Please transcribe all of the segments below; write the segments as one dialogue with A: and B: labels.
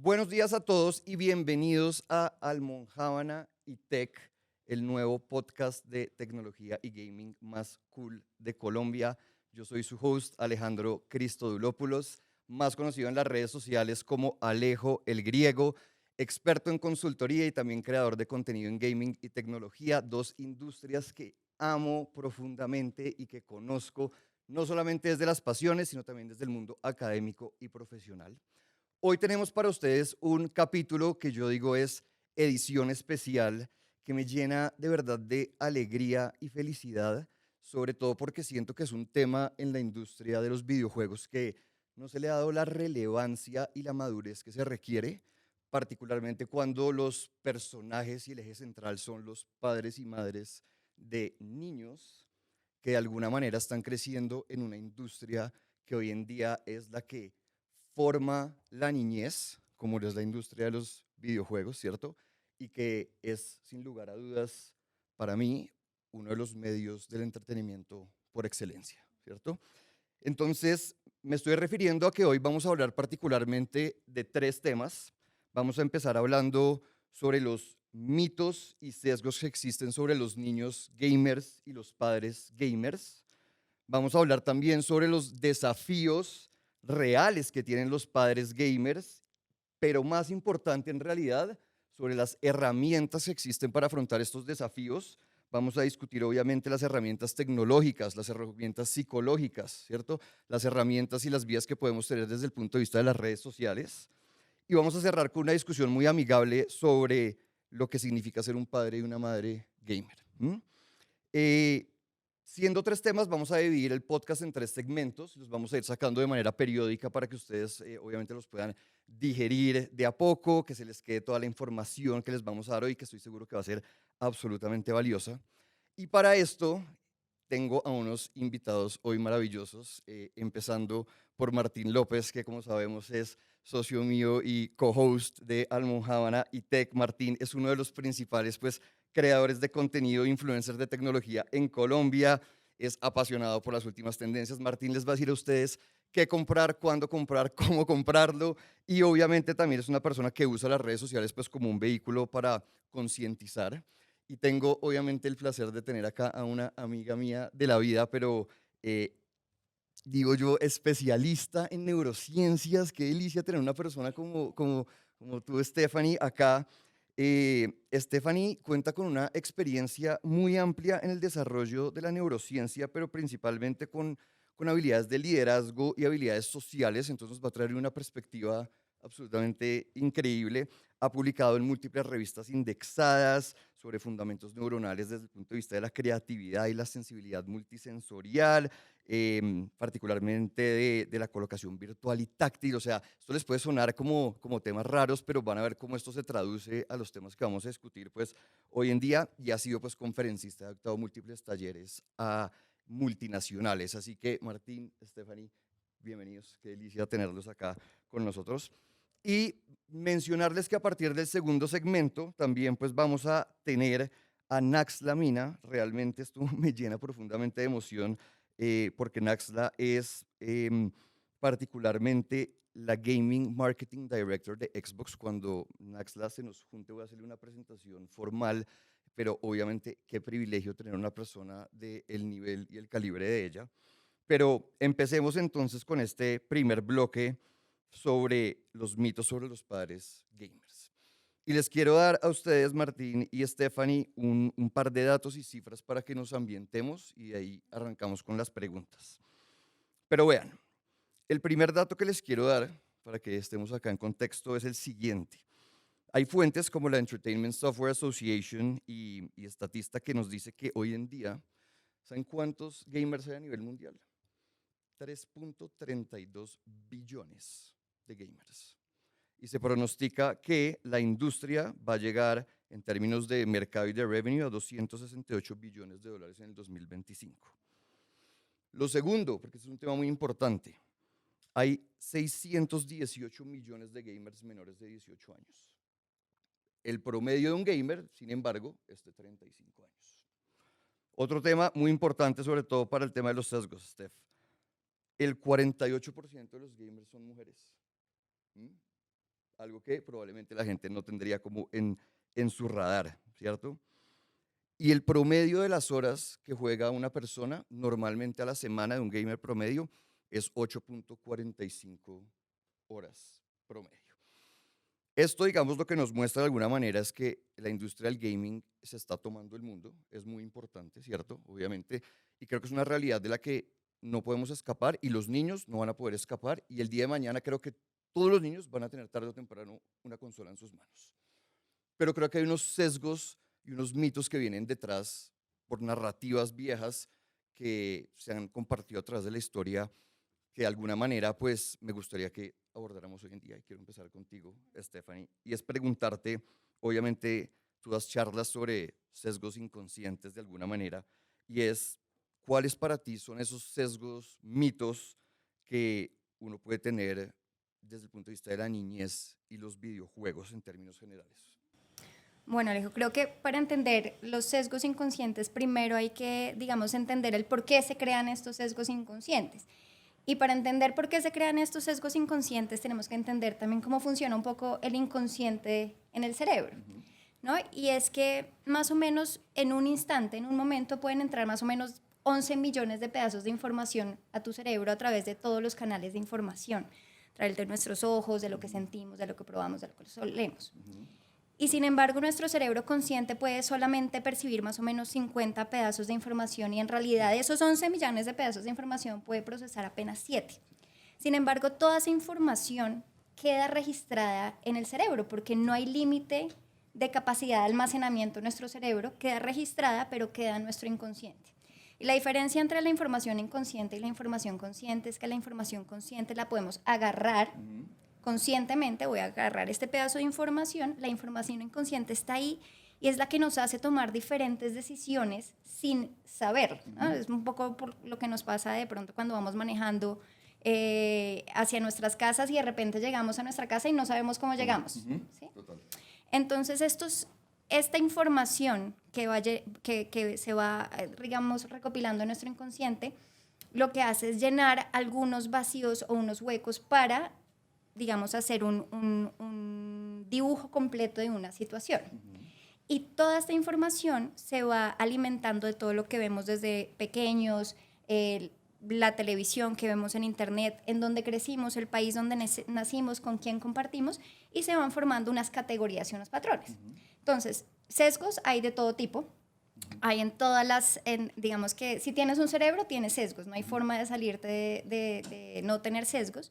A: Buenos días a todos y bienvenidos a Almojábana y Tech, el nuevo podcast de tecnología y gaming más cool de Colombia. Yo soy su host, Alejandro Christodulopoulos, más conocido en las redes sociales como Alejo el Griego, experto en consultoría y también creador de contenido en gaming y tecnología, dos industrias que amo profundamente y que conozco no solamente desde las pasiones, sino también desde el mundo académico y profesional. Hoy tenemos para ustedes un capítulo que yo digo es edición especial, que me llena de verdad de alegría y felicidad, sobre todo porque siento que es un tema en la industria de los videojuegos que no se le ha dado la relevancia y la madurez que se requiere, particularmente cuando los personajes y el eje central son los padres y madres de niños que de alguna manera están creciendo en una industria que hoy en día es la que forma la niñez, como lo es la industria de los videojuegos, ¿cierto? Y que es, sin lugar a dudas, para mí, uno de los medios del entretenimiento por excelencia, ¿cierto? Entonces, me estoy refiriendo a que hoy vamos a hablar particularmente de tres temas. Vamos a empezar hablando sobre los mitos y sesgos que existen sobre los niños gamers y los padres gamers. Vamos a hablar también sobre los desafíos reales que tienen los padres gamers, pero más importante en realidad, sobre las herramientas que existen para afrontar estos desafíos. Vamos a discutir obviamente las herramientas tecnológicas, las herramientas psicológicas, ¿cierto? Las herramientas y las vías que podemos tener desde el punto de vista de las redes sociales. Y vamos a cerrar con una discusión muy amigable sobre lo que significa ser un padre y una madre gamer. Eh, Siendo tres temas, vamos a dividir el podcast en tres segmentos. Los vamos a ir sacando de manera periódica para que ustedes obviamente los puedan digerir de a poco, que se les quede toda la información que les vamos a dar hoy, que estoy seguro que va a ser absolutamente valiosa. Y para esto tengo a unos invitados hoy maravillosos, empezando por Martín López, que como sabemos es socio mío y co-host de Almojábana y Tech. Martín es uno de los principales creadores de contenido, influencers de tecnología en Colombia, es apasionado por las últimas tendencias. Martín les va a decir a ustedes qué comprar, cuándo comprar, cómo comprarlo, y obviamente también es una persona que usa las redes sociales pues como un vehículo para concientizar. Y tengo obviamente el placer de tener acá a una amiga mía de la vida, pero eh, digo yo, especialista en neurociencias. Qué delicia tener una persona como tú, Stephanie, acá. Stephanie cuenta con una experiencia muy amplia en el desarrollo de la neurociencia, pero principalmente con habilidades de liderazgo y habilidades sociales. Entonces nos va a traer una perspectiva absolutamente increíble. Ha publicado en múltiples revistas indexadas sobre fundamentos neuronales desde el punto de vista de la creatividad y la sensibilidad multisensorial, particularmente de la colocación virtual y táctil. O sea, esto les puede sonar como temas raros, pero van a ver cómo esto se traduce a los temas que vamos a discutir pues, hoy en día, y ha sido pues, conferencista, ha dictado múltiples talleres a multinacionales. Así que, Martín, Stephanie, bienvenidos. Qué delicia tenerlos acá con nosotros. Y mencionarles que a partir del segundo segmento también pues vamos a tener a Naxla Mina. Realmente esto me llena profundamente de emoción, porque Naxla es particularmente la Gaming Marketing Director de Xbox. Cuando Naxla se nos junte voy a hacerle una presentación formal, pero obviamente qué privilegio tener una persona del nivel y el calibre de ella. Pero empecemos entonces con este primer bloque sobre los mitos sobre los padres gamers. Y les quiero dar a ustedes, Martín y Stephanie, un par de datos y cifras para que nos ambientemos y de ahí arrancamos con las preguntas. Pero vean, el primer dato que les quiero dar, para que estemos acá en contexto, es el siguiente. Hay fuentes como la Entertainment Software Association y Statista que nos dice que hoy en día, ¿saben cuántos gamers hay a nivel mundial? 3.32 billones de gamers. Y se pronostica que la industria va a llegar en términos de mercado y de revenue a 268 billones de dólares en el 2025. Lo segundo, porque este es un tema muy importante, hay 618 millones de gamers menores de 18 años. El promedio de un gamer, sin embargo, es de 35 años. Otro tema muy importante, sobre todo para el tema de los sesgos, Steph. El 48% de los gamers son mujeres. ¿Mm? algo que probablemente la gente no tendría como en su radar, ¿cierto? Y el promedio de las horas que juega una persona normalmente a la semana de un gamer promedio es 8.45 horas promedio. Esto, digamos, lo que nos muestra de alguna manera es que la industria del gaming se está tomando el mundo, es muy importante, ¿cierto? Obviamente, y creo que es una realidad de la que no podemos escapar y los niños no van a poder escapar y el día de mañana creo que todos los niños van a tener tarde o temprano una consola en sus manos. Pero creo que hay unos sesgos y unos mitos que vienen detrás por narrativas viejas que se han compartido a través de la historia que de alguna manera pues me gustaría que abordáramos hoy en día y quiero empezar contigo, Stephanie, y es preguntarte, obviamente tú das charlas sobre sesgos inconscientes de alguna manera y es cuáles para ti son esos sesgos, mitos que uno puede tener desde el punto de vista de la niñez y los videojuegos en términos generales.
B: Bueno, Alejo, creo que para entender los sesgos inconscientes, primero hay que, digamos, entender el por qué se crean estos sesgos inconscientes. Y para entender por qué se crean estos sesgos inconscientes, tenemos que entender también cómo funciona un poco el inconsciente en el cerebro, ¿no? Y es que más o menos en un instante, en un momento, pueden entrar más o menos 11 millones de pedazos de información a tu cerebro a través de todos los canales de información, a través de nuestros ojos, de lo que sentimos, de lo que probamos, de lo que solemos. Y sin embargo, nuestro cerebro consciente puede solamente percibir más o menos 50 pedazos de información y en realidad esos 11 millones de pedazos de información puede procesar apenas 7. Sin embargo, toda esa información queda registrada en el cerebro porque no hay límite de capacidad de almacenamiento en nuestro cerebro, queda registrada pero queda en nuestro inconsciente. Y la diferencia entre la información inconsciente y la información consciente es que la información consciente la podemos agarrar conscientemente, voy a agarrar este pedazo de información, la información inconsciente está ahí y es la que nos hace tomar diferentes decisiones sin saberlo, ¿no? Es un poco por lo que nos pasa de pronto cuando vamos manejando hacia nuestras casas y de repente llegamos a nuestra casa y no sabemos cómo llegamos. ¿Sí? Entonces, esta información que se va, digamos, recopilando en nuestro inconsciente, lo que hace es llenar algunos vacíos o unos huecos para, digamos, hacer un dibujo completo de una situación. Y toda esta información se va alimentando de todo lo que vemos desde pequeños, la televisión que vemos en internet, en donde crecimos, el país donde nacimos, con quién compartimos, y se van formando unas categorías y unos patrones. Entonces, sesgos hay de todo tipo. Hay en todas las, digamos que si tienes un cerebro, tienes sesgos. No hay forma de salirte de no tener sesgos.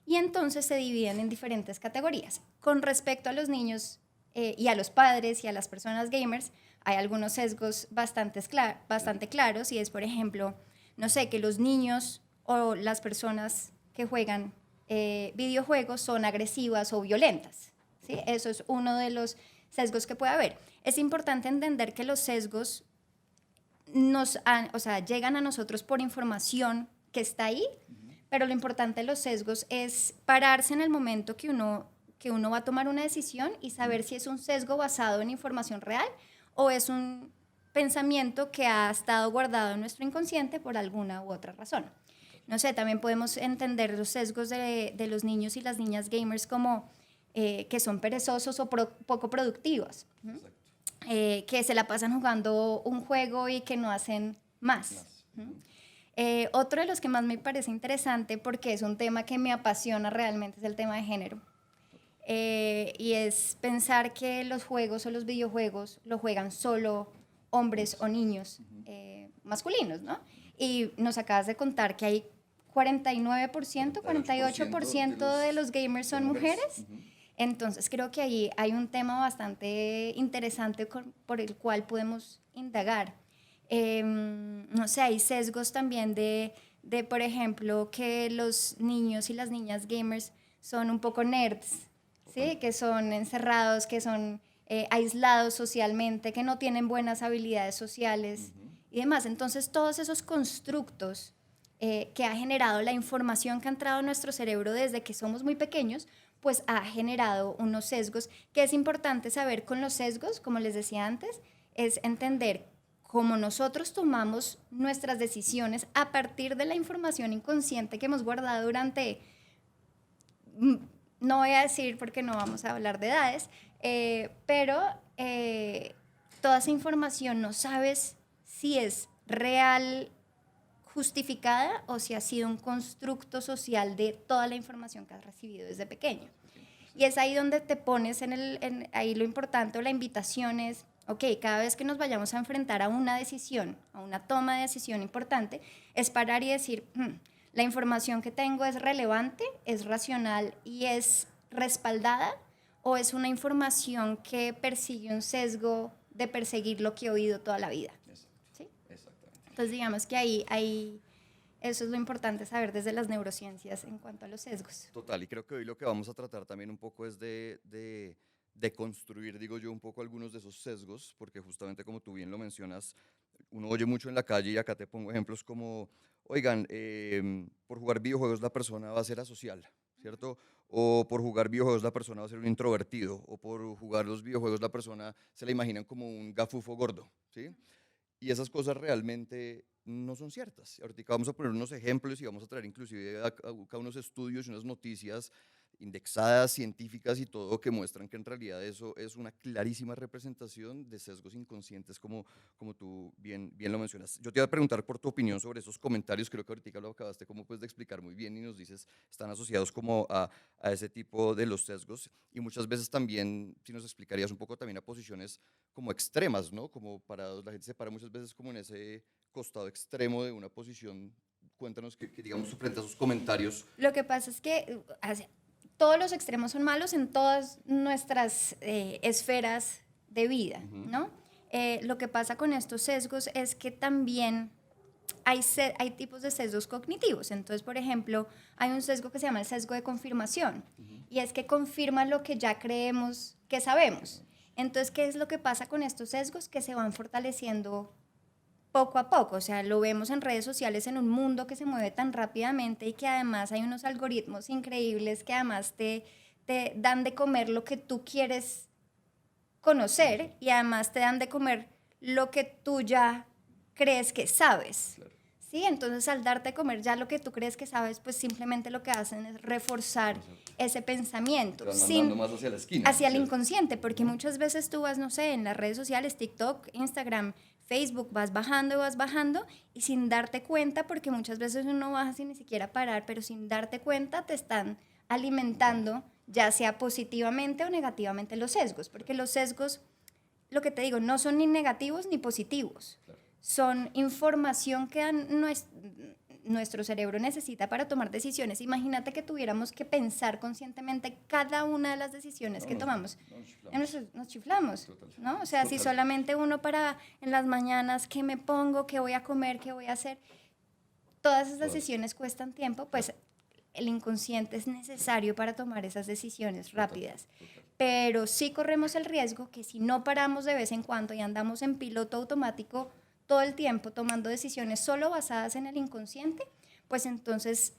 B: Y entonces se dividen en diferentes categorías. Con respecto a los niños y a los padres y a las personas gamers, hay algunos sesgos bastante claros y es, por ejemplo, no sé, que los niños o las personas que juegan videojuegos son agresivas o violentas, ¿sí? Eso es uno de los sesgos que puede haber. Es importante entender que los sesgos llegan a nosotros por información que está ahí, pero lo importante de los sesgos es pararse en el momento que uno va a tomar una decisión y saber si es un sesgo basado en información real o es un pensamiento que ha estado guardado en nuestro inconsciente por alguna u otra razón. No sé, también podemos entender los sesgos de los niños y las niñas gamers como que son perezosos o poco productivos, que se la pasan jugando un juego y que no hacen más. Otro de los que más me parece interesante, porque es un tema que me apasiona realmente, es el tema de género. Y es pensar que los juegos o los videojuegos lo juegan solo hombres o niños masculinos, ¿no? Y nos acabas de contar que hay 49%, 48% de los gamers son mujeres. Entonces creo que ahí hay un tema bastante interesante por el cual podemos indagar. No sé, hay sesgos también de, por ejemplo, que los niños y las niñas gamers son un poco nerds, ¿sí? Que son encerrados, que son aislados socialmente, que no tienen buenas habilidades sociales y demás. Entonces, todos esos constructos que ha generado la información que ha entrado en nuestro cerebro desde que somos muy pequeños, pues ha generado unos sesgos, que es importante saber con los sesgos, como les decía antes, es entender cómo nosotros tomamos nuestras decisiones a partir de la información inconsciente que hemos guardado durante no voy a decir porque no vamos a hablar de edades, pero toda esa información no sabes si es real, justificada o si ha sido un constructo social de toda la información que has recibido desde pequeño. Y es ahí donde te pones ahí lo importante o la invitación es, ok, cada vez que nos vayamos a enfrentar a una decisión, a una toma de decisión importante, es parar y decir, la información que tengo es relevante, es racional y es respaldada, o es una información que persigue un sesgo de perseguir lo que he oído toda la vida. ¿Sí?
A: Exactamente.
B: Entonces digamos que ahí eso es lo importante saber desde las neurociencias en cuanto a los sesgos.
A: Total, y creo que hoy lo que vamos a tratar también un poco es de construir, digo yo, un poco algunos de esos sesgos, porque justamente como tú bien lo mencionas, uno oye mucho en la calle y acá te pongo ejemplos como, oigan, por jugar videojuegos la persona va a ser asocial, ¿cierto? O por jugar videojuegos la persona va a ser un introvertido, o por jugar los videojuegos la persona se la imaginan como un gafufo gordo, ¿sí? Y esas cosas realmente no son ciertas. Ahorita vamos a poner unos ejemplos y vamos a traer inclusive acá unos estudios y unas noticias indexadas, científicas y todo, que muestran que en realidad eso es una clarísima representación de sesgos inconscientes, como tú bien lo mencionas. Yo te iba a preguntar por tu opinión sobre esos comentarios, creo que ahorita lo acabaste como pues de explicar muy bien y nos dices, están asociados como a ese tipo de los sesgos y muchas veces también, si nos explicarías un poco también a posiciones como extremas, ¿no? Como parados, la gente se para muchas veces como en ese costado extremo de una posición. Cuéntanos que digamos, frente a esos comentarios.
B: Lo que pasa es que todos los extremos son malos en todas nuestras esferas de vida, ¿no? Lo que pasa con estos sesgos es que también hay tipos de sesgos cognitivos. Entonces, por ejemplo, hay un sesgo que se llama el sesgo de confirmación, y es que confirma lo que ya creemos que sabemos. Entonces, ¿qué es lo que pasa con estos sesgos? Que se van fortaleciendo poco a poco, o sea, lo vemos en redes sociales en un mundo que se mueve tan rápidamente y que además hay unos algoritmos increíbles que además te dan de comer lo que tú quieres conocer y además te dan de comer lo que tú ya crees que sabes. Claro. ¿Sí? Entonces, al darte a comer ya lo que tú crees que sabes, pues simplemente lo que hacen es reforzar ese pensamiento.
A: Te van mandando más hacia la esquina.
B: Hacia el inconsciente, porque muchas veces tú vas, no sé, en las redes sociales, TikTok, Instagram, Facebook, vas bajando y sin darte cuenta, porque muchas veces uno baja sin ni siquiera parar, pero sin darte cuenta te están alimentando, ya sea positivamente o negativamente, los sesgos, porque los sesgos, lo que te digo, no son ni negativos ni positivos. Claro. Son información que nuestro cerebro necesita para tomar decisiones. Imagínate que tuviéramos que pensar conscientemente cada una de las decisiones que tomamos. Nos chiflamos, ¿no? O sea, si solamente uno para en las mañanas, ¿qué me pongo? ¿Qué voy a comer? ¿Qué voy a hacer? Todas esas decisiones cuestan tiempo, pues el inconsciente es necesario para tomar esas decisiones rápidas. Pero sí corremos el riesgo que si no paramos de vez en cuando y andamos en piloto automático todo el tiempo tomando decisiones solo basadas en el inconsciente, pues entonces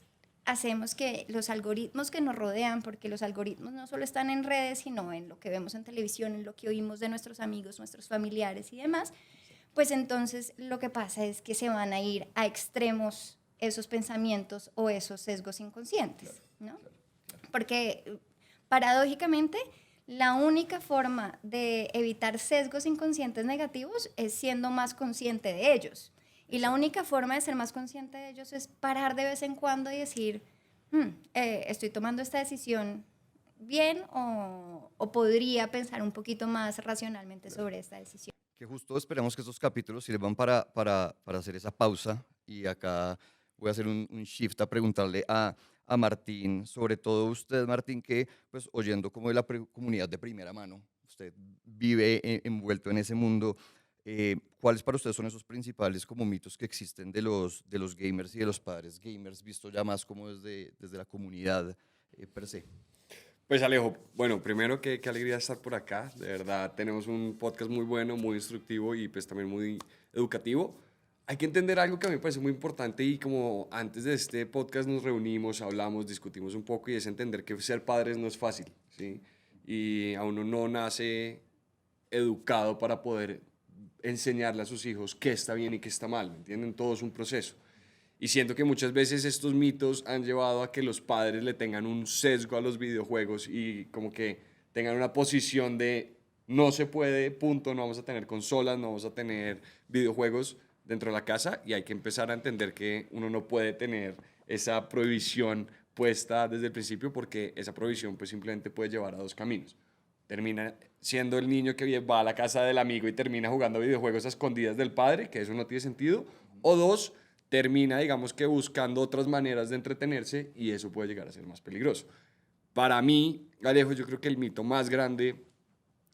B: hacemos que los algoritmos que nos rodean, porque los algoritmos no solo están en redes, sino en lo que vemos en televisión, en lo que oímos de nuestros amigos, nuestros familiares y demás, pues entonces lo que pasa es que se van a ir a extremos esos pensamientos o esos sesgos inconscientes, ¿no? Porque paradójicamente la única forma de evitar sesgos inconscientes negativos es siendo más consciente de ellos. Y la única forma de ser más consciente de ellos es parar de vez en cuando y decir, estoy tomando esta decisión bien o podría pensar un poquito más racionalmente sobre esta decisión.
A: Que justo esperamos que estos capítulos sirvan para hacer esa pausa y acá voy a hacer un shift a preguntarle a Martín, sobre todo usted, Martín, que pues oyendo como de la comunidad de primera mano, usted vive envuelto en ese mundo, ¿cuáles para usted son esos principales como mitos que existen de los gamers y de los padres gamers, visto ya más como desde la comunidad per se?
C: Pues Alejo, bueno, primero qué alegría estar por acá, de verdad tenemos un podcast muy bueno, muy instructivo y pues también muy educativo. Hay que entender algo que a mí me parece muy importante y como antes de este podcast nos reunimos, hablamos, discutimos un poco y es entender que ser padres no es fácil, ¿sí? Y a uno no nace educado para poder enseñarle a sus hijos qué está bien y qué está mal, ¿me entienden? Todo es un proceso. Y siento que muchas veces estos mitos han llevado a que los padres le tengan un sesgo a los videojuegos y como que tengan una posición de no se puede, punto, no vamos a tener consolas, no vamos a tener videojuegos dentro de la casa y hay que empezar a entender que uno no puede tener esa prohibición puesta desde el principio porque esa prohibición pues simplemente puede llevar a dos caminos. Termina siendo el niño que va a la casa del amigo y termina jugando videojuegos a escondidas del padre, que eso no tiene sentido, o dos, termina digamos que buscando otras maneras de entretenerse y eso puede llegar a ser más peligroso. Para mí, Alejo, yo creo que el mito más grande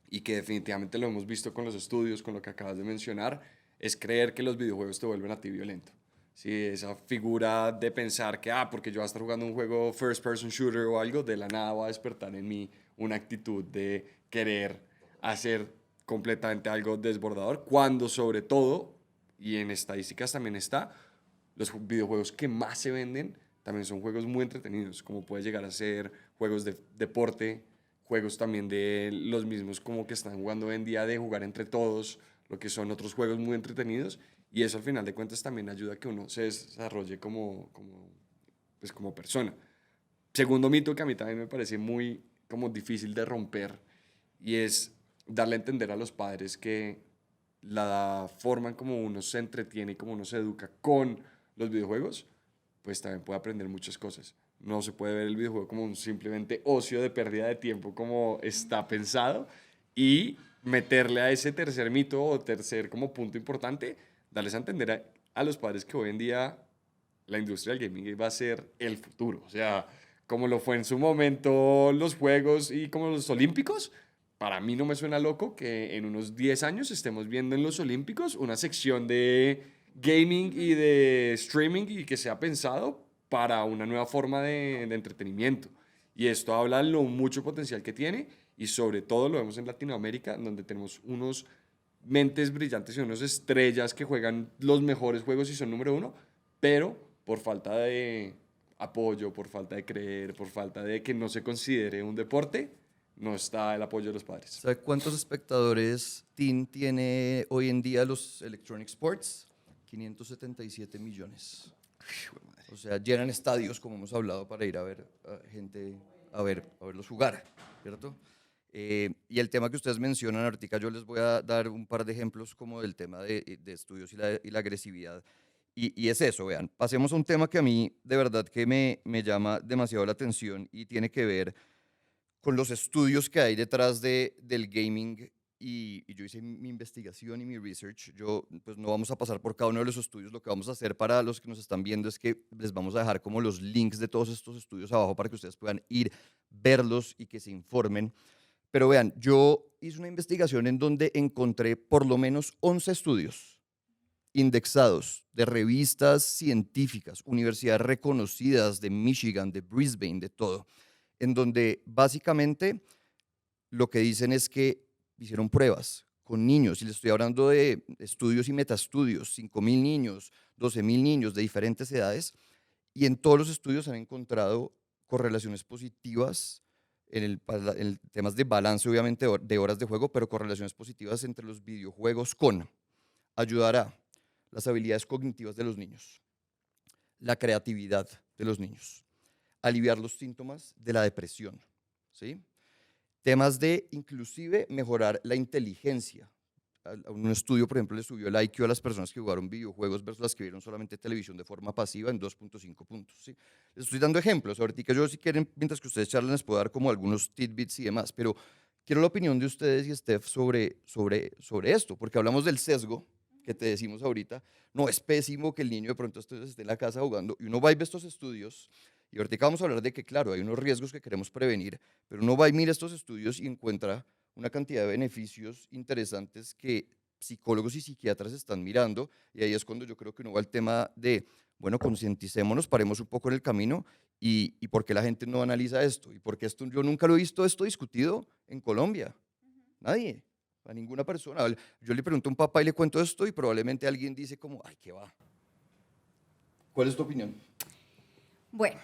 C: y que definitivamente lo hemos visto con los estudios, con lo que acabas de mencionar, es creer que los videojuegos te vuelven a ti violento. Sí, esa figura de pensar que, porque yo voy a estar jugando un juego first person shooter o algo, de la nada va a despertar en mí una actitud de querer hacer completamente algo desbordador, cuando sobre todo, y en estadísticas también está, los videojuegos que más se venden también son juegos muy entretenidos, como puede llegar a ser juegos de deporte, juegos también de los mismos como que están jugando hoy en día de jugar entre todos, lo que son otros juegos muy entretenidos, y eso al final de cuentas también ayuda a que uno se desarrolle pues como persona. Segundo mito que a mí también me parece muy como difícil de romper y es darle a entender a los padres que la forma en como uno se entretiene y como uno se educa con los videojuegos, pues también puede aprender muchas cosas. No se puede ver el videojuego como un simplemente ocio de pérdida de tiempo como está pensado y meterle a ese tercer mito o tercer como punto importante, darles a entender a los padres que hoy en día la industria del gaming va a ser el futuro. O sea, como lo fue en su momento los Juegos y como los Olímpicos, para mí no me suena loco que en unos 10 años estemos viendo en los Olímpicos una sección de gaming y de streaming y que sea pensado para una nueva forma de entretenimiento. Y esto habla de lo mucho potencial que tiene y sobre todo lo vemos en Latinoamérica, donde tenemos unos mentes brillantes y unas estrellas que juegan los mejores juegos y son número uno, pero por falta de apoyo, por falta de creer, por falta de que no se considere un deporte, no está el apoyo de los padres.
A: ¿Sabe cuántos espectadores Teen tiene hoy en día los Electronic Sports? 577 millones. O sea, llenan estadios, como hemos hablado, para ir a ver a gente, a verlos jugar, ¿cierto? Y el tema que ustedes mencionan, ahorita yo les voy a dar un par de ejemplos como del tema de estudios y la agresividad. Y es eso, vean, pasemos a un tema que a mí de verdad que me llama demasiado la atención y tiene que ver con los estudios que hay detrás del gaming y yo hice mi investigación y mi research. Yo, pues no vamos a pasar por cada uno de los estudios. Lo que vamos a hacer para los que nos están viendo es que les vamos a dejar como los links de todos estos estudios abajo para que ustedes puedan ir, verlos y que se informen. Pero vean, yo hice una investigación en donde encontré por lo menos 11 estudios indexados de revistas científicas, universidades reconocidas de Michigan, de Brisbane, de todo, en donde básicamente lo que dicen es que hicieron pruebas con niños, y les estoy hablando de estudios y metaestudios, 5.000 niños, 12.000 niños de diferentes edades, y en todos los estudios han encontrado correlaciones positivas en temas de balance, obviamente, de horas de juego, pero correlaciones positivas entre los videojuegos con ayudar a las habilidades cognitivas de los niños, la creatividad de los niños, aliviar los síntomas de la depresión, ¿sí? Temas de inclusive mejorar la inteligencia. Un estudio, por ejemplo, le subió el IQ a las personas que jugaron videojuegos versus las que vieron solamente televisión de forma pasiva en 2.5 puntos. ¿Sí? Les estoy dando ejemplos. Ahorita yo, si quieren, mientras que ustedes charlan, les puedo dar como algunos tidbits y demás, pero quiero la opinión de ustedes y Steph sobre esto, porque hablamos del sesgo que te decimos ahorita. No, es pésimo que el niño de pronto esté en la casa jugando y uno va y ve estos estudios. Y ahorita vamos a hablar de que, claro, hay unos riesgos que queremos prevenir, pero uno va y mira estos estudios y encuentra una cantidad de beneficios interesantes que psicólogos y psiquiatras están mirando, y ahí es cuando yo creo que uno va al tema de, bueno, concienticémonos, paremos un poco en el camino, y por qué la gente no analiza esto, y porque esto, yo nunca lo he visto esto discutido en Colombia, nadie, a ninguna persona. Yo le pregunto a un papá y le cuento esto, y probablemente alguien dice como, ay, ¿qué va? ¿Cuál es tu opinión?
B: Bueno,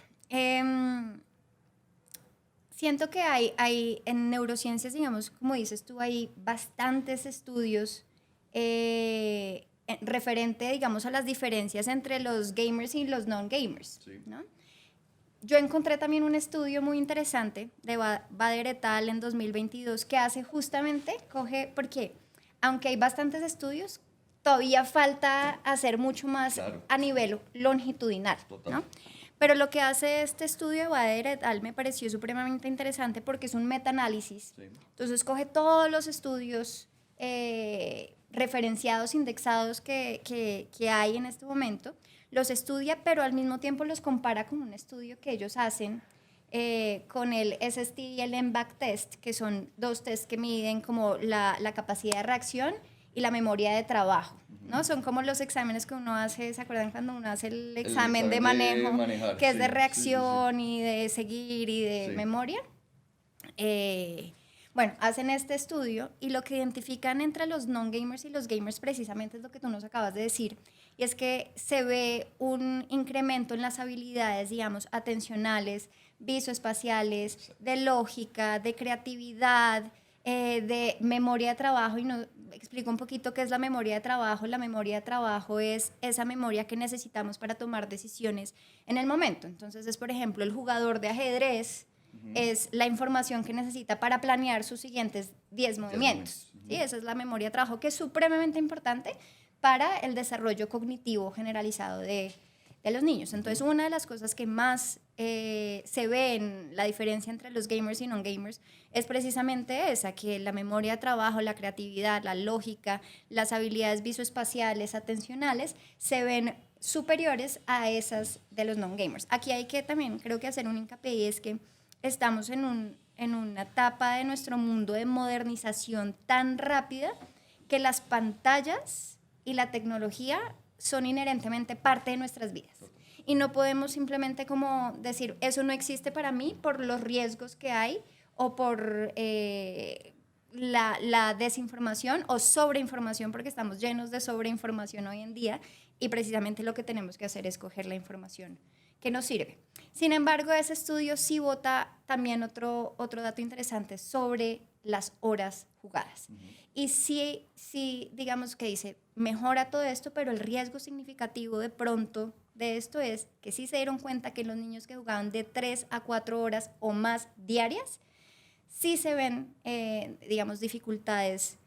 B: siento que hay en neurociencias, digamos, como dices tú, hay bastantes estudios en referente, digamos, a las diferencias entre los gamers y los non-gamers,
A: Sí.
B: ¿no? Yo encontré también un estudio muy interesante de Bader et al. En 2022 que hace justamente, porque aunque hay bastantes estudios, todavía falta hacer mucho más
A: Claro.
B: a nivel longitudinal,
A: Total.
B: ¿no? Pero lo que hace este estudio de Bader et al. Me pareció supremamente interesante porque es un metaanálisis.
A: Sí.
B: Entonces coge todos los estudios referenciados, indexados que hay en este momento, los estudia, pero al mismo tiempo los compara con un estudio que ellos hacen con el SST y el MBAC test, que son dos tests que miden como la capacidad de reacción y la memoria de trabajo, ¿no? Son como los exámenes que uno hace, ¿se acuerdan cuando uno hace el examen de manejo?
A: manejar,
B: Que es
A: sí,
B: de
A: sí, sí, sí.
B: reacción y de seguir y de
A: Sí.
B: memoria. Bueno, hacen este estudio y lo que identifican entre los non-gamers y los gamers precisamente es lo que tú nos acabas de decir, y es que se ve un incremento en las habilidades, digamos, atencionales, visoespaciales, de lógica, de creatividad, de memoria de trabajo. Y nos explico un poquito qué es la memoria de trabajo. La memoria de trabajo es esa memoria que necesitamos para tomar decisiones en el momento. Entonces es, por ejemplo, el jugador de ajedrez es la información que necesita para planear sus siguientes 10 movimientos. ¿Sí? Esa es la memoria de trabajo, que es supremamente importante para el desarrollo cognitivo generalizado de los niños. Entonces, una de las cosas que más se ve en la diferencia entre los gamers y non-gamers es precisamente esa, que la memoria de trabajo, la creatividad, la lógica, las habilidades visoespaciales, atencionales, se ven superiores a esas de los non-gamers. Aquí hay que también, creo que hacer un hincapié, y es que estamos en una etapa de nuestro mundo de modernización tan rápida que las pantallas y la tecnología son inherentemente parte de nuestras vidas. Y no podemos simplemente como decir, eso no existe para mí por los riesgos que hay o por la desinformación o sobreinformación, porque estamos llenos de sobreinformación hoy en día y precisamente lo que tenemos que hacer es coger la información que nos sirve. Sin embargo, ese estudio sí bota también otro dato interesante sobre las horas jugadas. Y sí, digamos que dice, mejora todo esto, pero el riesgo significativo de pronto de esto es que sí se dieron cuenta que los niños que jugaban de 3 a 4 horas o más diarias, sí se ven, digamos, dificultades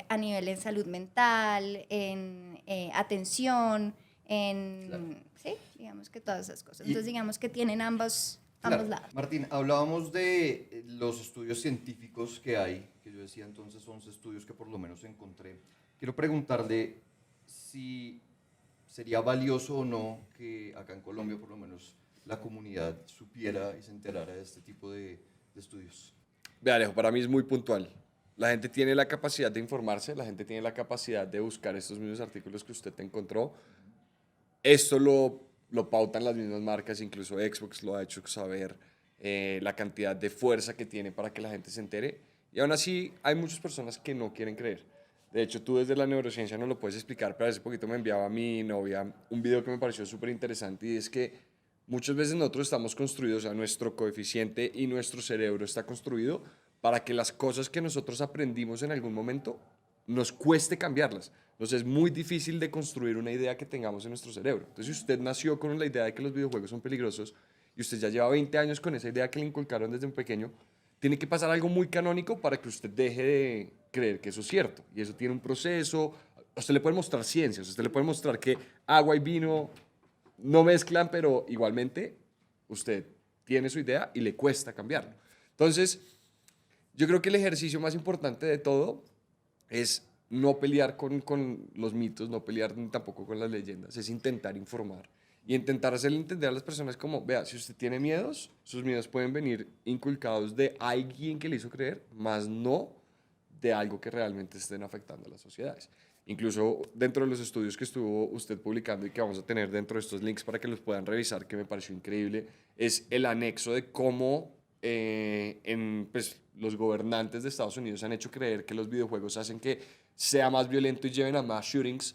B: a nivel en salud mental, en atención, en...
A: Claro.
B: Sí, digamos que todas esas cosas. Entonces, digamos que tienen ambos
A: Claro.
B: lados.
A: Martín, hablábamos de los estudios científicos que hay, que yo decía entonces 11 estudios que por lo menos encontré. Quiero preguntarle si sería valioso o no que acá en Colombia por lo menos la comunidad supiera y se enterara de este tipo de estudios.
C: Vea, Alejo, para mí es muy puntual. La gente tiene la capacidad de informarse, la gente tiene la capacidad de buscar estos mismos artículos que usted encontró. Esto lo pautan las mismas marcas, incluso Xbox lo ha hecho saber, la cantidad de fuerza que tiene para que la gente se entere. Y aún así hay muchas personas que no quieren creer. De hecho, tú desde la neurociencia no lo puedes explicar, pero hace poquito me enviaba a mi novia un video que me pareció súper interesante, y es que muchas veces nosotros estamos construidos, o sea, nuestro coeficiente y nuestro cerebro está construido para que las cosas que nosotros aprendimos en algún momento nos cueste cambiarlas. Entonces es muy difícil de construir una idea que tengamos en nuestro cerebro. Entonces, si usted nació con la idea de que los videojuegos son peligrosos y usted ya lleva 20 años con esa idea que le inculcaron desde un pequeño, tiene que pasar algo muy canónico para que usted deje de creer que eso es cierto. Y eso tiene un proceso. A usted le puede mostrar ciencias, usted le puede mostrar que agua y vino no mezclan, pero igualmente usted tiene su idea y le cuesta cambiarlo. Entonces, yo creo que el ejercicio más importante de todo es no pelear con los mitos, no pelear tampoco con las leyendas, es intentar informar y intentar hacerle entender a las personas como, vea, si usted tiene miedos, sus miedos pueden venir inculcados de alguien que le hizo creer, más no de algo que realmente estén afectando a las sociedades. Incluso dentro de los estudios que estuvo usted publicando y que vamos a tener dentro de estos links para que los puedan revisar, que me pareció increíble, es el anexo de cómo pues, los gobernantes de Estados Unidos han hecho creer que los videojuegos hacen que sea más violento y lleven a más shootings,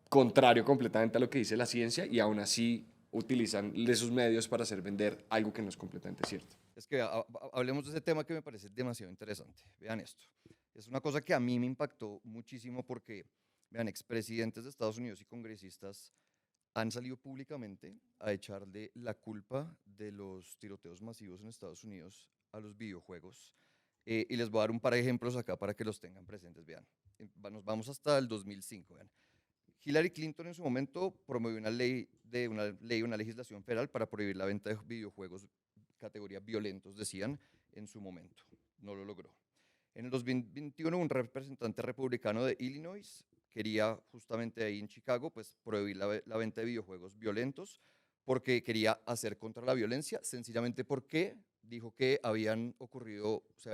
C: contrario completamente a lo que dice la ciencia, y aún así utilizan esos medios para hacer vender algo que no es completamente cierto.
A: Es que hablemos de ese tema que me parece demasiado interesante. Vean esto. Es una cosa que a mí me impactó muchísimo porque vean, expresidentes de Estados Unidos y congresistas han salido públicamente a echarle la culpa de los tiroteos masivos en Estados Unidos a los videojuegos. Y les voy a dar un par de ejemplos acá para que los tengan presentes. Vean, nos vamos hasta el 2005. Vean. Hillary Clinton en su momento promovió una legislación federal para prohibir la venta de videojuegos categoría violentos, decían, en su momento. No lo logró. En el 2021, un representante republicano de Illinois quería justamente ahí en Chicago pues, prohibir la venta de videojuegos violentos porque quería hacer contra la violencia, sencillamente porque dijo que se habían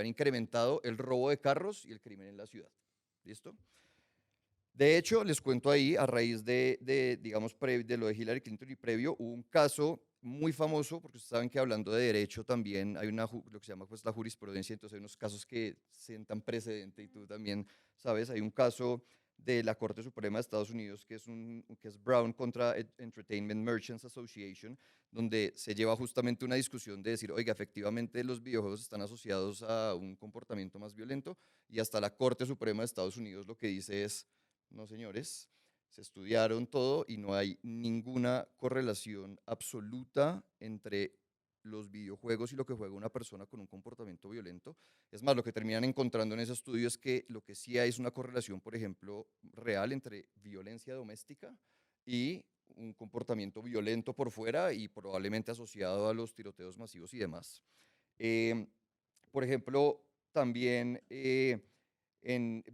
A: incrementado el robo de carros y el crimen en la ciudad. ¿Listo? De hecho, les cuento ahí, a raíz digamos, de lo de Hillary Clinton y previo, hubo un caso muy famoso, porque ustedes saben que hablando de derecho también hay lo que se llama pues, la jurisprudencia, entonces hay unos casos que sientan precedente y tú también sabes, hay un caso de la Corte Suprema de Estados Unidos que es Brown contra Entertainment Merchants Association, donde se lleva justamente una discusión de decir, oiga, efectivamente los videojuegos están asociados a un comportamiento más violento y hasta la Corte Suprema de Estados Unidos lo que dice es, no señores, se estudiaron todo y no hay ninguna correlación absoluta entre los videojuegos y lo que juega una persona con un comportamiento violento. Es más, lo que terminan encontrando en ese estudio es que lo que sí hay es una correlación, por ejemplo, real entre violencia doméstica y un comportamiento violento por fuera y probablemente asociado a los tiroteos masivos y demás. Por ejemplo, también en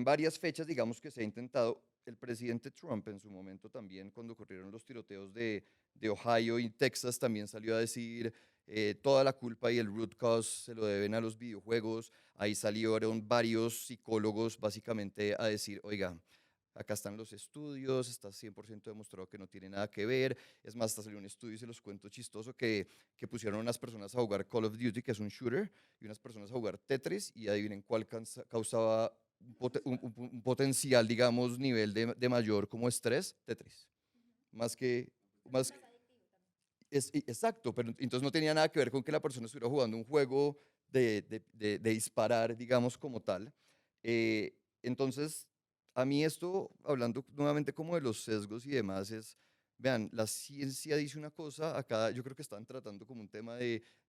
A: varias fechas, digamos que se ha intentado, el presidente Trump en su momento también, cuando ocurrieron los tiroteos de Ohio y Texas, también salió a decir toda la culpa y el root cause se lo deben a los videojuegos. Ahí salieron varios psicólogos básicamente a decir, oiga, acá están los estudios, está 100% demostrado que no tiene nada que ver. Es más, hasta salió un estudio y se los cuento chistoso que pusieron a unas personas a jugar Call of Duty, que es un shooter, y unas personas a jugar Tetris, y adivinen cuál causaba un potencial, digamos, nivel de mayor como estrés, Tetris. Más que... Más, exacto, pero entonces no tenía nada que ver con que la persona estuviera jugando un juego de disparar, digamos, como tal. Entonces, a mí esto, hablando nuevamente como de los sesgos y demás, vean, la ciencia dice una cosa, acá yo creo que están tratando como un tema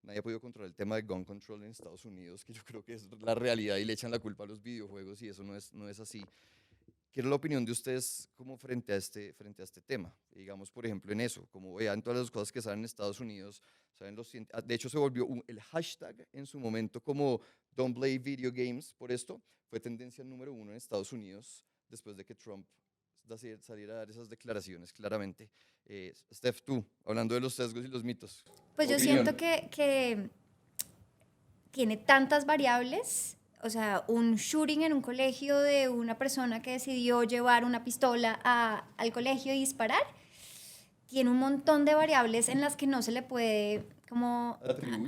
A: nadie ha podido controlar el tema de gun control en Estados Unidos, que yo creo que es la realidad y le echan la culpa a los videojuegos y eso no es así. Quiero la opinión de ustedes como frente a este tema. Digamos, por ejemplo, en eso, como vean todas las cosas que salen en Estados Unidos, ¿saben? De hecho, se volvió el hashtag en su momento como Don't Play Video Games por esto. Fue tendencia número 1 en Estados Unidos después de que Trump saliera a dar esas declaraciones, claramente. Steph, tú, hablando de los sesgos y los mitos.
B: Pues yo siento que tiene tantas variables. O sea, un shooting en un colegio de una persona que decidió llevar una pistola al colegio y disparar, tiene un montón de variables en las que no se le puede como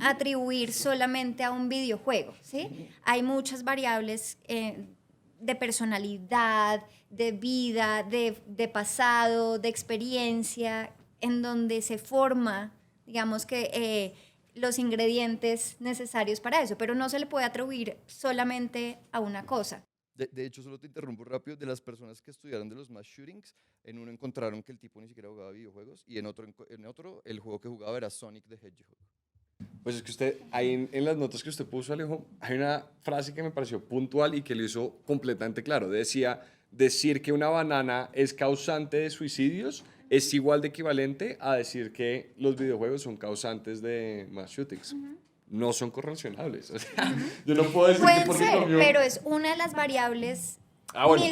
B: atribuir solamente a un videojuego, ¿sí? Hay muchas variables de personalidad, de vida, de pasado, de experiencia, en donde se forma, digamos que... los ingredientes necesarios para eso, pero no se le puede atribuir solamente a una cosa.
A: De hecho, solo te interrumpo rápido, de las personas que estudiaron de los mass shootings, en uno encontraron que el tipo ni siquiera jugaba videojuegos y en otro el juego que jugaba era Sonic the Hedgehog.
C: Pues es que usted, ahí en las notas que usted puso, Alejo, hay una frase que me pareció puntual y que lo hizo completamente claro. Decía, decir que una banana es causante de suicidios es igual de equivalente a decir que los videojuegos son causantes de mass shootings. No son correlacionables. O sea, yo no puedo decir
B: Pueden
C: que porque
B: ser,
C: comió...
B: pero es una de las variables.
C: Bueno.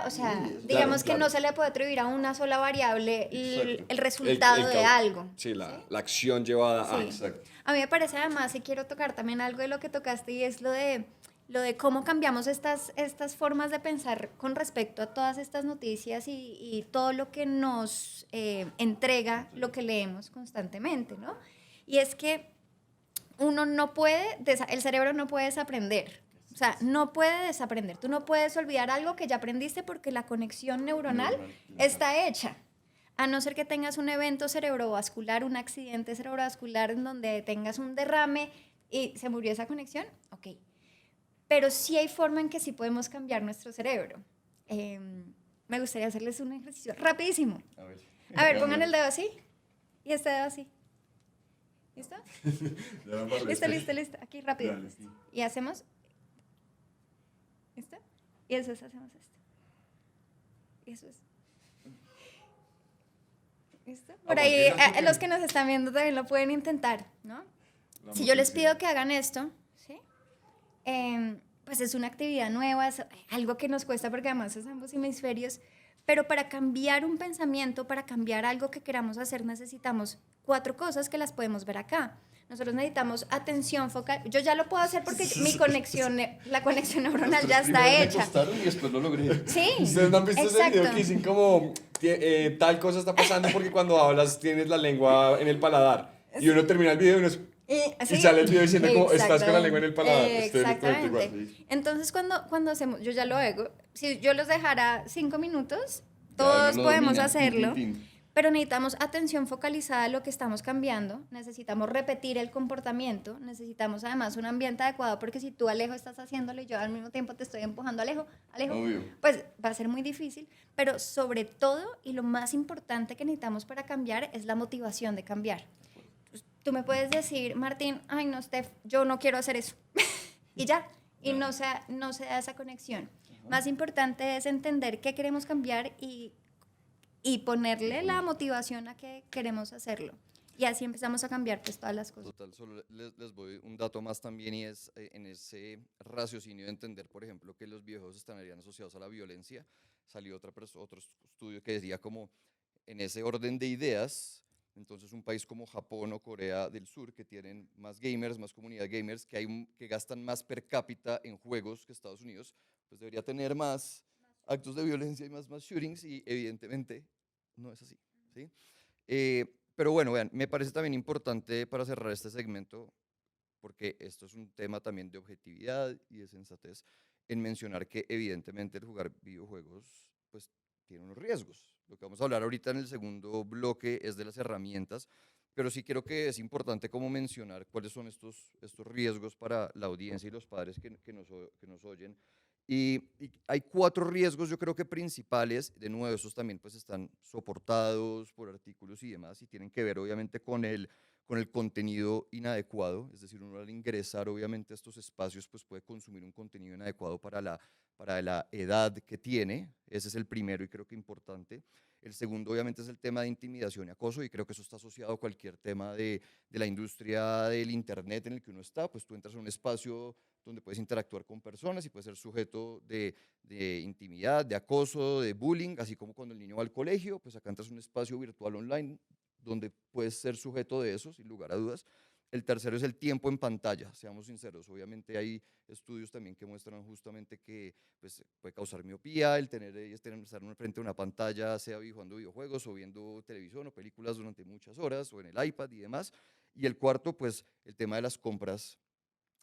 B: O sea, digamos que no se le puede atribuir a una sola variable el resultado de algo.
C: Sí, la acción llevada a...
A: Exacto.
B: A mí me parece además, y quiero tocar también algo de lo que tocaste, y es lo de cómo cambiamos estas formas de pensar con respecto a todas estas noticias y todo lo que nos entrega lo que leemos constantemente, ¿no? Y es que el cerebro no puede desaprender. O sea, no puede desaprender. Tú no puedes olvidar algo que ya aprendiste porque la conexión neuronal está hecha. A no ser que tengas un evento cerebrovascular, un accidente cerebrovascular en donde tengas un derrame y se murió esa conexión, ok. Pero sí hay forma en que sí podemos cambiar nuestro cerebro. me gustaría hacerles un ejercicio rapidísimo.
A: A ver,
B: Pongan el dedo así y este dedo así. ¿Listo? Listo. Aquí rápido.
C: Dale.
B: Y hacemos esto. Y después hacemos esto. Y eso es. ¿Listo? Por ahí, los que nos están viendo también lo pueden intentar, ¿no? Si yo les pido que hagan esto, ¿sí? Pues es una actividad nueva, es algo que nos cuesta porque además es ambos hemisferios, pero para cambiar un pensamiento, para cambiar algo que queramos hacer, necesitamos 4 cosas que las podemos ver acá. Nosotros necesitamos atención focal. Yo ya lo puedo hacer porque la conexión neuronal ya está hecha.
A: Y después lo logré.
B: Sí,
C: ¿Ustedes no han visto ese video
B: exacto.
C: que dicen como tal cosa está pasando porque cuando hablas tienes la lengua en el paladar? Y uno termina el video y uno es...
B: ¿Sí?
C: Y sale el video diciendo como estás con la lengua en el paladar.
B: Exactamente. Entonces cuando hacemos, yo ya lo hago, si yo los dejara 5 minutos, todos podemos hacerlo, pero necesitamos atención focalizada a lo que estamos cambiando, necesitamos repetir el comportamiento, necesitamos además un ambiente adecuado, porque si tú, Alejo, estás haciéndolo y yo al mismo tiempo te estoy empujando, Alejo,
A: Obvio.
B: pues va a ser muy difícil, pero sobre todo y lo más importante que necesitamos para cambiar es la motivación de cambiar. Tú me puedes decir, Martín, ay no, Steph, yo no quiero hacer eso. Y ya, y no se da esa conexión. Más importante es entender qué queremos cambiar y ponerle la motivación a que queremos hacerlo. Y así empezamos a cambiar pues todas las cosas.
A: Total, solo les doy un dato más también y es en ese raciocinio de entender, por ejemplo, que los videojuegos estarían asociados a la violencia. Salió otro estudio que decía como en ese orden de ideas, entonces un país como Japón o Corea del Sur, que tienen más gamers, más comunidad gamers, que gastan más per cápita en juegos que Estados Unidos, pues debería tener más actos de violencia y más shootings y evidentemente no es así, ¿sí? Pero bueno, vean, me parece también importante para cerrar este segmento, porque esto es un tema también de objetividad y de sensatez, en mencionar que evidentemente el jugar videojuegos pues tiene unos riesgos. Lo que vamos a hablar ahorita en el segundo bloque es de las herramientas, pero sí creo que es importante como mencionar cuáles son estos riesgos para la audiencia y los padres que nos oyen. Y hay 4 riesgos, yo creo que principales, de nuevo, estos también pues están soportados por artículos y demás, y tienen que ver obviamente con el contenido inadecuado, es decir, uno al ingresar obviamente a estos espacios pues puede consumir un contenido inadecuado para la edad que tiene, ese es el primero y creo que importante. El segundo obviamente es el tema de intimidación y acoso y creo que eso está asociado a cualquier tema de la industria del internet en el que uno está, pues tú entras a un espacio donde puedes interactuar con personas y puedes ser sujeto de intimidad, de acoso, de bullying, así como cuando el niño va al colegio, pues acá entras a un espacio virtual online donde puedes ser sujeto de eso, sin lugar a dudas. El tercero es el tiempo en pantalla, seamos sinceros. Obviamente hay estudios también que muestran justamente que pues, puede causar miopía el estar frente a una pantalla, sea jugando videojuegos o viendo televisión o películas durante muchas horas o en el iPad y demás. Y el cuarto, pues el tema de las compras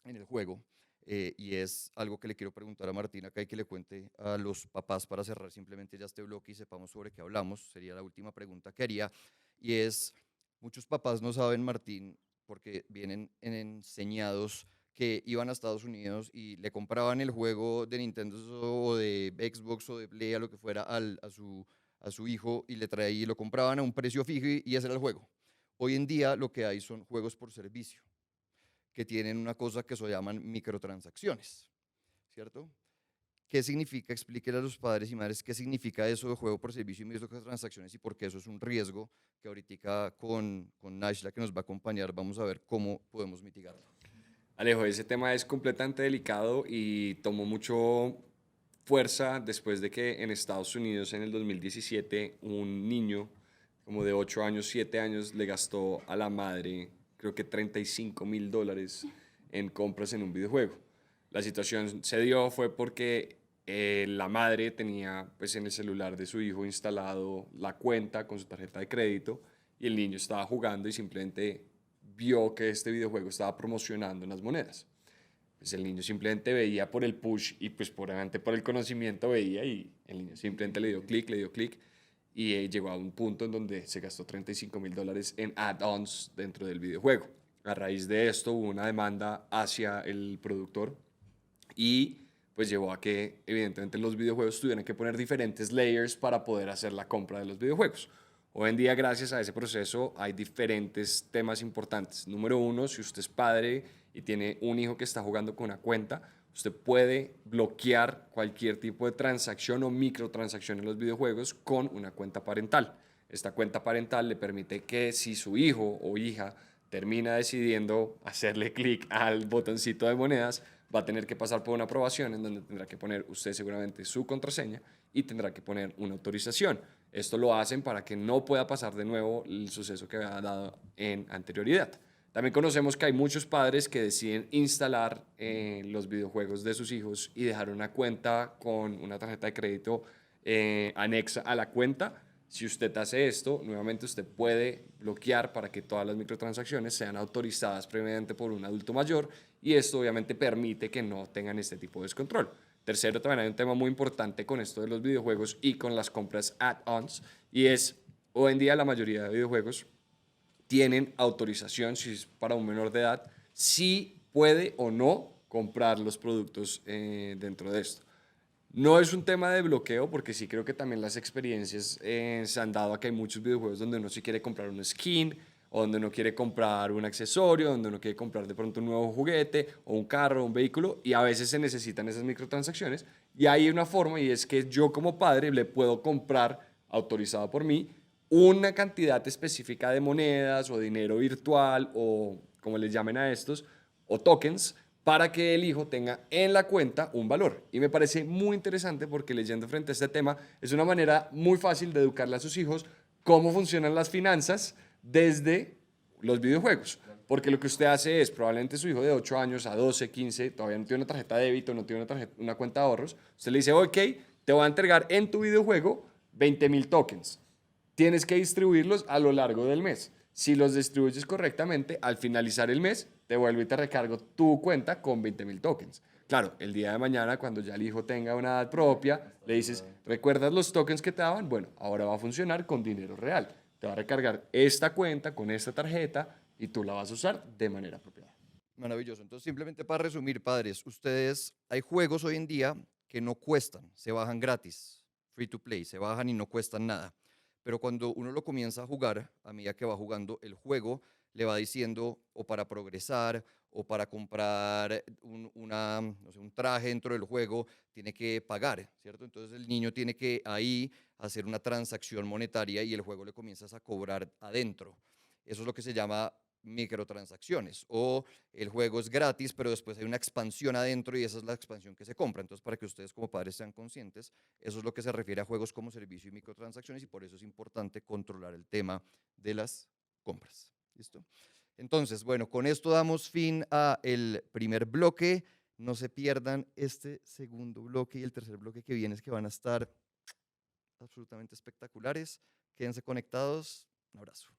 A: en el juego. Y es algo que le quiero preguntar a Martina, que hay que le cuente a los papás para cerrar simplemente ya este bloque y sepamos sobre qué hablamos. Sería la última pregunta que haría. Y es, muchos papás no saben, Martín, porque vienen enseñados que iban a Estados Unidos y le compraban el juego de Nintendo o de Xbox o de Play, a lo que fuera, a su hijo y le traía y lo compraban a un precio fijo y ese era el juego. Hoy en día lo que hay son juegos por servicio, que tienen una cosa que se llaman microtransacciones, ¿cierto? ¿Qué significa? Explíquele a los padres y madres qué significa eso de juego por servicio y microtransacciones y por qué eso es un riesgo que ahorita con Nashla, que nos va a acompañar, vamos a ver cómo podemos mitigarlo.
C: Alejo, ese tema es completamente delicado y tomó mucho fuerza después de que en Estados Unidos en el 2017 un niño como de 8 años, 7 años le gastó a la madre creo que $35,000 en compras en un videojuego. La situación se dio fue porque la madre tenía pues en el celular de su hijo instalado la cuenta con su tarjeta de crédito y el niño estaba jugando y simplemente vio que este videojuego estaba promocionando unas monedas. Pues el niño simplemente veía por el push y pues por el conocimiento veía y el niño simplemente le dio clic y llegó a un punto en donde se gastó $35,000 en add-ons dentro del videojuego. A raíz de esto hubo una demanda hacia el productor y pues llevó a que evidentemente los videojuegos tuvieran que poner diferentes layers para poder hacer la compra de los videojuegos. Hoy en día, gracias a ese proceso, hay diferentes temas importantes. Número uno, si usted es padre y tiene un hijo que está jugando con una cuenta, usted puede bloquear cualquier tipo de transacción o microtransacción en los videojuegos con una cuenta parental. Esta cuenta parental le permite que si su hijo o hija termina decidiendo hacerle clic al botoncito de monedas, va a tener que pasar por una aprobación en donde tendrá que poner usted seguramente su contraseña y tendrá que poner una autorización. Esto lo hacen para que no pueda pasar de nuevo el suceso que había dado en anterioridad. También conocemos que hay muchos padres que deciden instalar los videojuegos de sus hijos y dejar una cuenta con una tarjeta de crédito anexa a la cuenta. Si usted hace esto, nuevamente usted puede bloquear para que todas las microtransacciones sean autorizadas previamente por un adulto mayor y esto obviamente permite que no tengan este tipo de descontrol. Tercero, también hay un tema muy importante con esto de los videojuegos y con las compras add-ons y es, hoy en día la mayoría de videojuegos tienen autorización, si es para un menor de edad, si puede o no comprar los productos dentro de esto. No es un tema de bloqueo, porque sí creo que también las experiencias se han dado a que hay muchos videojuegos donde uno sí quiere comprar un skin, o donde uno quiere comprar un accesorio, donde uno quiere comprar de pronto un nuevo juguete, o un carro, o un vehículo, y a veces se necesitan esas microtransacciones. Y hay una forma, y es que yo como padre le puedo comprar, autorizado por mí, una cantidad específica de monedas o dinero virtual o como les llamen a estos, o tokens, para que el hijo tenga en la cuenta un valor. Y me parece muy interesante porque leyendo frente a este tema es una manera muy fácil de educarle a sus hijos cómo funcionan las finanzas desde los videojuegos. Porque lo que usted hace es, probablemente su hijo de 8 años a 12, 15, todavía no tiene una tarjeta de débito, no tiene una cuenta de ahorros, usted le dice, ok, te voy a entregar en tu videojuego 20.000 tokens. Tienes que distribuirlos a lo largo del mes. Si los distribuyes correctamente, al finalizar el mes, te vuelvo y te recargo tu cuenta con 20.000 tokens. Claro, el día de mañana, cuando ya el hijo tenga una edad propia, le dices, ¿recuerdas los tokens que te daban? Bueno, ahora va a funcionar con dinero real. Te va a recargar esta cuenta con esta tarjeta y tú la vas a usar de manera apropiada.
A: Maravilloso. Entonces, simplemente para resumir, padres, ustedes, hay juegos hoy en día que no cuestan, se bajan gratis, free to play, se bajan y no cuestan nada. Pero cuando uno lo comienza a jugar, a medida que va jugando, el juego le va diciendo o para progresar o para comprar no sé, un traje dentro del juego, tiene que pagar, ¿cierto? Entonces el niño tiene que ahí hacer una transacción monetaria y el juego le comienzas a cobrar adentro. Eso es lo que se llama microtransacciones o el juego es gratis, pero después hay una expansión adentro y esa es la expansión que se compra. Entonces, para que ustedes como padres sean conscientes, eso es lo que se refiere a juegos como servicio y microtransacciones y por eso es importante controlar el tema de las compras. ¿Listo? Entonces, bueno, con esto damos fin a el primer bloque. No se pierdan este segundo bloque y el tercer bloque que viene, es que van a estar absolutamente espectaculares. Quédense conectados. Un abrazo.